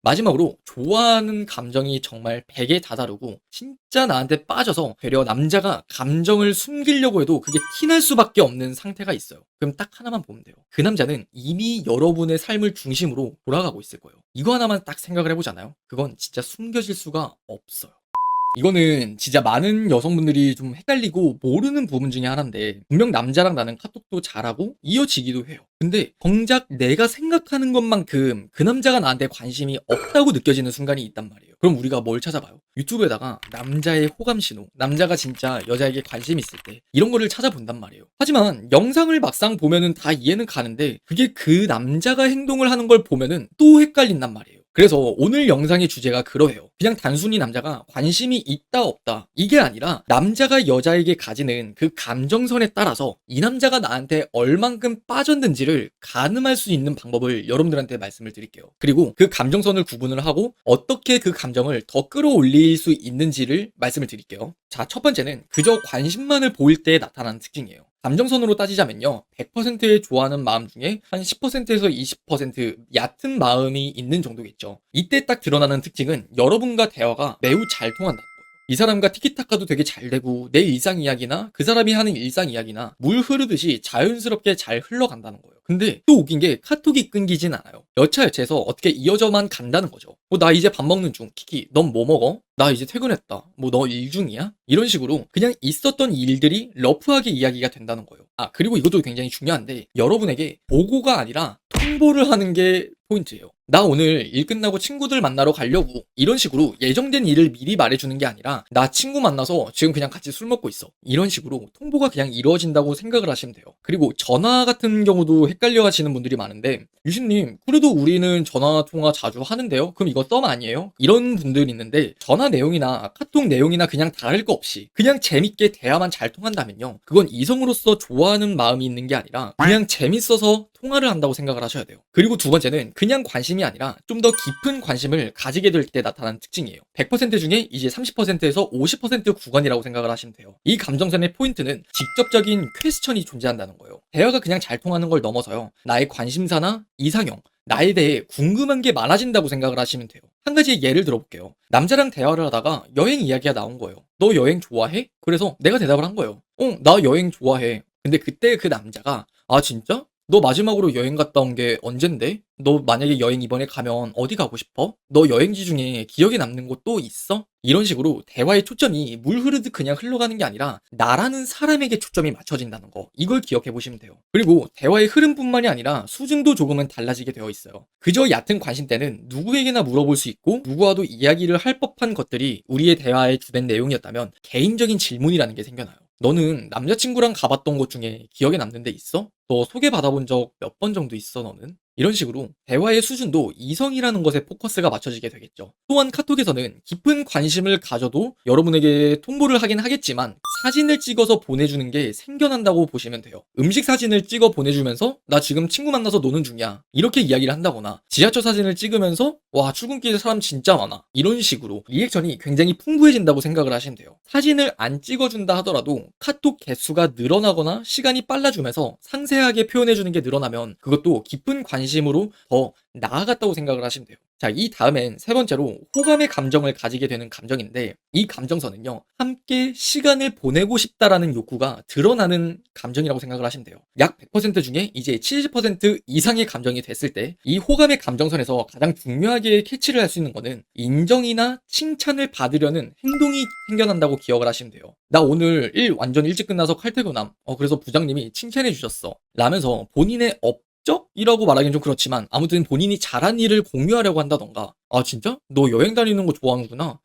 마지막으로 좋아하는 감정이 정말 100에 다다르고 진짜 나한테 빠져서 되려 남자가 감정을 숨기려고 해도 그게 티날 수밖에 없는 상태가 있어요. 그럼 딱 하나만 보면 돼요. 그 남자는 이미 여러분의 삶을 중심으로 돌아가고 있을 거예요. 이거 하나만 딱 생각을 해보잖아요. 그건 진짜 숨겨질 수가 없어요. 이거는 진짜 많은 여성분들이 좀 헷갈리고 모르는 부분 중에 하나인데, 분명 남자랑 나는 카톡도 잘하고 이어지기도 해요. 근데 정작 내가 생각하는 것만큼 그 남자가 나한테 관심이 없다고 느껴지는 순간이 있단 말이에요. 그럼 우리가 뭘 찾아봐요? 유튜브에다가 남자의 호감 신호, 남자가 진짜 여자에게 관심 있을 때 이런 거를 찾아본단 말이에요. 하지만 영상을 막상 보면은 다 이해는 가는데 그게 그 남자가 행동을 하는 걸 보면은 또 헷갈린단 말이에요. 그래서 오늘 영상의 주제가 그러해요. 그냥 단순히 남자가 관심이 있다 없다 이게 아니라 남자가 여자에게 가지는 그 감정선에 따라서 이 남자가 나한테 얼만큼 빠졌는지를 가늠할 수 있는 방법을 여러분들한테 말씀을 드릴게요. 그리고 그 감정선을 구분을 하고 어떻게 그 감정을 더 끌어올릴 수 있는지를 말씀을 드릴게요. 자, 첫 번째는 그저 관심만을 보일 때 나타나는 특징이에요. 감정선으로 따지자면요, 100%의 좋아하는 마음 중에 한 10%에서 20% 얕은 마음이 있는 정도겠죠. 이때 딱 드러나는 특징은 여러분과 대화가 매우 잘 통한다는 거예요. 이 사람과 티키타카도 되게 잘 되고 내 일상 이야기나 그 사람이 하는 일상 이야기나 물 흐르듯이 자연스럽게 잘 흘러간다는 거예요. 근데 또 웃긴 게 카톡이 끊기진 않아요. 여차여차해서 어떻게 이어져만 간다는 거죠. 나 이제 밥 먹는 중. 키키, 넌 뭐 먹어? 나 이제 퇴근했다. 뭐 너 일 중이야? 이런 식으로 그냥 있었던 일들이 러프하게 이야기가 된다는 거예요. 아, 그리고 이것도 굉장히 중요한데, 여러분에게 보고가 아니라 통보를 하는 게 포인트예요. 나 오늘 일 끝나고 친구들 만나러 가려고, 이런 식으로 예정된 일을 미리 말해주는 게 아니라 나 친구 만나서 지금 그냥 같이 술 먹고 있어, 이런 식으로 통보가 그냥 이루어진다고 생각을 하시면 돼요. 그리고 전화 같은 경우도 헷갈려 하시는 분들이 많은데, 유신님 그래도 우리는 전화 통화 자주 하는데요? 그럼 이거 썸 아니에요? 이런 분들이 있는데, 전화 내용이나 카톡 내용이나 그냥 다를 거 없이 그냥 재밌게 대화만 잘 통한다면요, 그건 이성으로서 좋아하는 마음이 있는 게 아니라 그냥 재밌어서 통화를 한다고 생각을 하셔야 돼요. 그리고 두 번째는 그냥 관심이 아니라 좀 더 깊은 관심을 가지게 될 때 나타나는 특징이에요. 100% 중에 이제 30%에서 50% 구간이라고 생각을 하시면 돼요. 이 감정선의 포인트는 직접적인 퀘스천이 존재한다는 거예요. 대화가 그냥 잘 통하는 걸 넘어서요, 나의 관심사나 이상형, 나에 대해 궁금한 게 많아진다고 생각을 하시면 돼요. 한 가지 예를 들어볼게요. 남자랑 대화를 하다가 여행 이야기가 나온 거예요. 너 여행 좋아해? 그래서 내가 대답을 한 거예요. 나 여행 좋아해. 근데 그때 그 남자가, 아 진짜? 너 마지막으로 여행 갔다 온 게 언젠데? 너 만약에 여행 이번에 가면 어디 가고 싶어? 너 여행지 중에 기억에 남는 곳 또 있어? 이런 식으로 대화의 초점이 물 흐르듯 그냥 흘러가는 게 아니라 나라는 사람에게 초점이 맞춰진다는 거, 이걸 기억해 보시면 돼요. 그리고 대화의 흐름뿐만이 아니라 수준도 조금은 달라지게 되어 있어요. 그저 얕은 관심 때는 누구에게나 물어볼 수 있고 누구와도 이야기를 할 법한 것들이 우리의 대화의 주된 내용이었다면, 개인적인 질문이라는 게 생겨나요. 너는 남자친구랑 가봤던 곳 중에 기억에 남는 데 있어? 너 소개받아본 적 몇 번 정도 있어, 너는? 이런 식으로 대화의 수준도 이성이라는 것에 포커스가 맞춰지게 되겠죠. 또한 카톡에서는 깊은 관심을 가져도 여러분에게 통보를 하긴 하겠지만 사진을 찍어서 보내주는 게 생겨난다고 보시면 돼요. 음식 사진을 찍어 보내주면서 나 지금 친구 만나서 노는 중이야, 이렇게 이야기를 한다거나, 지하철 사진을 찍으면서 와 출근길에 사람 진짜 많아, 이런 식으로 리액션이 굉장히 풍부해진다고 생각을 하시면 돼요. 사진을 안 찍어준다 하더라도 카톡 개수가 늘어나거나 시간이 빨라지면서 상세하게 표현해주는 게 늘어나면 그것도 깊은 관심으로 더 나아갔다고 생각을 하시면 돼요. 자, 이 다음엔 세 번째로 호감의 감정을 가지게 되는 감정인데, 이 감정선은요, 함께 시간을 보내고 싶다라는 욕구가 드러나는 감정이라고 생각을 하시면 돼요. 약 100% 중에 이제 70% 이상의 감정이 됐을 때 이 호감의 감정선에서 가장 중요하게 캐치를 할 수 있는 거는 인정이나 칭찬을 받으려는 행동이 생겨난다고 기억을 하시면 돼요. 나 오늘 일 완전 일찍 끝나서 칼퇴근함. 그래서 부장님이 칭찬해 주셨어, 라면서 본인의 업적이라고 말하기는 좀 그렇지만 아무튼 본인이 잘한 일을 공유하려고 한다던가, 아 진짜? 너 여행 다니는 거 좋아하는구나.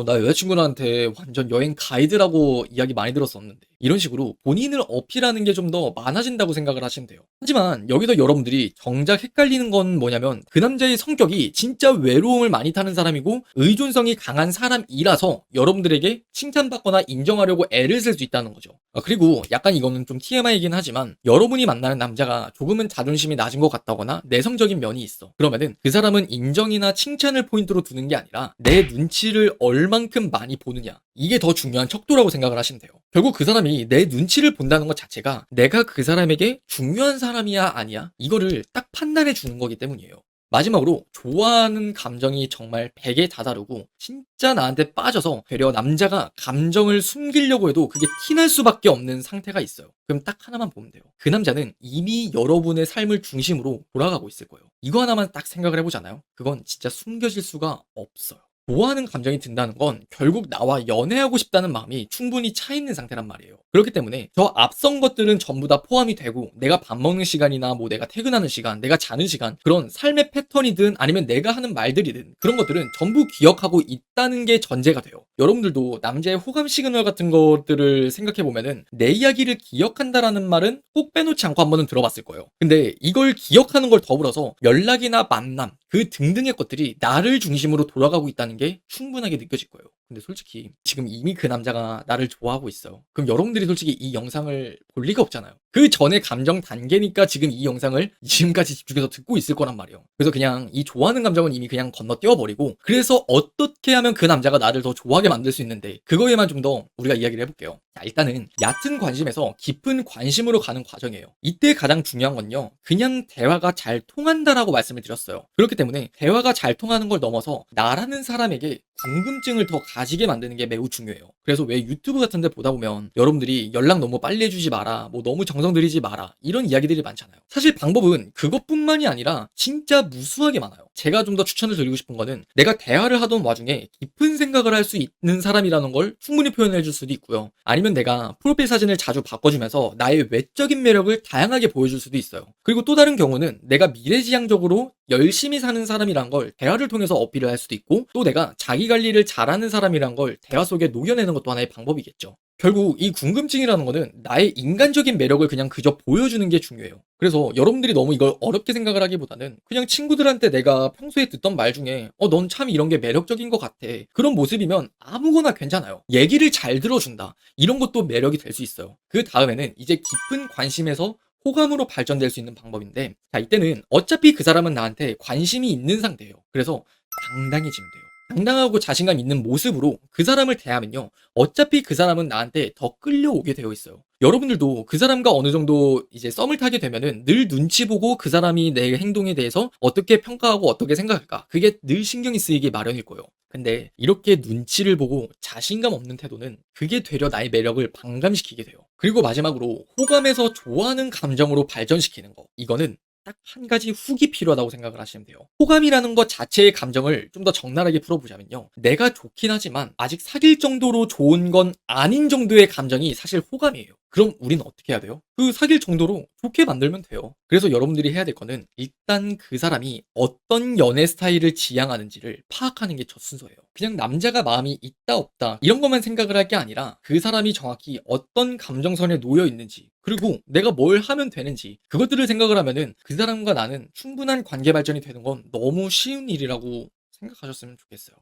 나 여자친구한테 완전 여행 가이드라고 이야기 많이 들었었는데, 이런 식으로 본인을 어필하는 게 좀 더 많아진다고 생각을 하시면 돼요. 하지만 여기서 여러분들이 정작 헷갈리는 건 뭐냐면, 그 남자의 성격이 진짜 외로움을 많이 타는 사람이고 의존성이 강한 사람이라서 여러분들에게 칭찬받거나 인정하려고 애를 쓸 수 있다는 거죠. 그리고 약간 이거는 좀 TMI이긴 하지만, 여러분이 만나는 남자가 조금은 자존심이 낮은 것 같다거나 내성적인 면이 있어. 그러면은 그 사람은 인정이나 칭찬을 포인트로 두는 게 아니라 내 눈치를 얼만큼 많이 보느냐, 이게 더 중요한 척도라고 생각을 하시면 돼요. 결국 그 사람이 내 눈치를 본다는 것 자체가 내가 그 사람에게 중요한 사람이야 아니야, 이거를 딱 판단해 주는 거기 때문이에요. 마지막으로 좋아하는 감정이 정말 백에 다다르고 진짜 나한테 빠져서 되려 남자가 감정을 숨기려고 해도 그게 티날 수밖에 없는 상태가 있어요. 그럼 딱 하나만 보면 돼요. 그 남자는 이미 여러분의 삶을 중심으로 돌아가고 있을 거예요. 이거 하나만 딱 생각을 해보잖아요. 그건 진짜 숨겨질 수가 없어요. 좋아하는 감정이 든다는 건 결국 나와 연애하고 싶다는 마음이 충분히 차 있는 상태란 말이에요. 그렇기 때문에 저 앞선 것들은 전부 다 포함이 되고 내가 밥 먹는 시간이나 뭐 내가 퇴근하는 시간, 내가 자는 시간, 그런 삶의 패턴이든 아니면 내가 하는 말들이든 그런 것들은 전부 기억하고 있다는 게 전제가 돼요. 여러분들도 남자의 호감 시그널 같은 것들을 생각해 보면은 내 이야기를 기억한다라는 말은 꼭 빼놓지 않고 한번은 들어봤을 거예요. 근데 이걸 기억하는 걸 더불어서 연락이나 만남 그 등등의 것들이 나를 중심으로 돌아가고 있다는 게 충분하게 느껴질 거예요. 근데 솔직히 지금 이미 그 남자가 나를 좋아하고 있어요. 그럼 여러분들이 솔직히 이 영상을 볼 리가 없잖아요. 그 전에 감정 단계니까 지금 이 영상을 지금까지 집중해서 듣고 있을 거란 말이에요. 그래서 그냥 이 좋아하는 감정은 이미 그냥 건너뛰어버리고, 그래서 어떻게 하면 그 남자가 나를 더 좋아하게 만들 수 있는데 그거에만 좀 더 우리가 이야기를 해볼게요. 자, 일단은 얕은 관심에서 깊은 관심으로 가는 과정이에요. 이때 가장 중요한 건요, 그냥 대화가 잘 통한다라고 말씀을 드렸어요. 그렇기 때문에 대화가 잘 통하는 걸 넘어서 나라는 사람에게 궁금증을 더 가지게 만드는 게 매우 중요해요. 그래서 왜 유튜브 같은 데 보다 보면 여러분들이 연락 너무 빨리 해주지 마라, 뭐 너무 정성 들이지 마라, 이런 이야기들이 많잖아요. 사실 방법은 그것뿐만이 아니라 진짜 무수하게 많아요. 제가 좀 더 추천을 드리고 싶은 거는 내가 대화를 하던 와중에 깊은 생각을 할 수 있는 사람이라는 걸 충분히 표현해 줄 수도 있고요. 아니면 내가 프로필 사진을 자주 바꿔주면서 나의 외적인 매력을 다양하게 보여줄 수도 있어요. 그리고 또 다른 경우는 내가 미래지향적으로 열심히 사는 사람이란 걸 대화를 통해서 어필을 할 수도 있고, 또 내가 자기 관리를 잘하는 사람이란 걸 대화 속에 녹여내는 것도 하나의 방법이겠죠. 결국 이 궁금증이라는 거는 나의 인간적인 매력을 그냥 그저 보여주는 게 중요해요. 그래서 여러분들이 너무 이걸 어렵게 생각을 하기보다는 그냥 친구들한테 내가 평소에 듣던 말 중에 넌 참 이런 게 매력적인 것 같아, 그런 모습이면 아무거나 괜찮아요. 얘기를 잘 들어준다, 이런 것도 매력이 될 수 있어요. 그 다음에는 이제 깊은 관심에서 호감으로 발전될 수 있는 방법인데, 자, 이때는 어차피 그 사람은 나한테 관심이 있는 상태예요. 그래서 당당해지면 돼요. 당당하고 자신감 있는 모습으로 그 사람을 대하면요, 어차피 그 사람은 나한테 더 끌려오게 되어 있어요. 여러분들도 그 사람과 어느 정도 이제 썸을 타게 되면은 늘 눈치 보고 그 사람이 내 행동에 대해서 어떻게 평가하고 어떻게 생각할까, 그게 늘 신경이 쓰이기 마련일 거예요. 근데 이렇게 눈치를 보고 자신감 없는 태도는 그게 되려 나의 매력을 반감시키게 돼요. 그리고 마지막으로 호감에서 좋아하는 감정으로 발전시키는 거, 이거는 딱 한 가지 훅이 필요하다고 생각을 하시면 돼요. 호감이라는 것 자체의 감정을 좀 더 적나라하게 풀어보자면요, 내가 좋긴 하지만 아직 사귈 정도로 좋은 건 아닌 정도의 감정이 사실 호감이에요. 그럼 우리는 어떻게 해야 돼요? 그 사귈 정도로 좋게 만들면 돼요. 그래서 여러분들이 해야 될 거는 일단 그 사람이 어떤 연애 스타일을 지향하는지를 파악하는 게 첫 순서예요. 그냥 남자가 마음이 있다 없다 이런 것만 생각을 할 게 아니라 그 사람이 정확히 어떤 감정선에 놓여 있는지, 그리고 내가 뭘 하면 되는지, 그것들을 생각을 하면은 그 사람과 나는 충분한 관계 발전이 되는 건 너무 쉬운 일이라고 생각하셨으면 좋겠어요.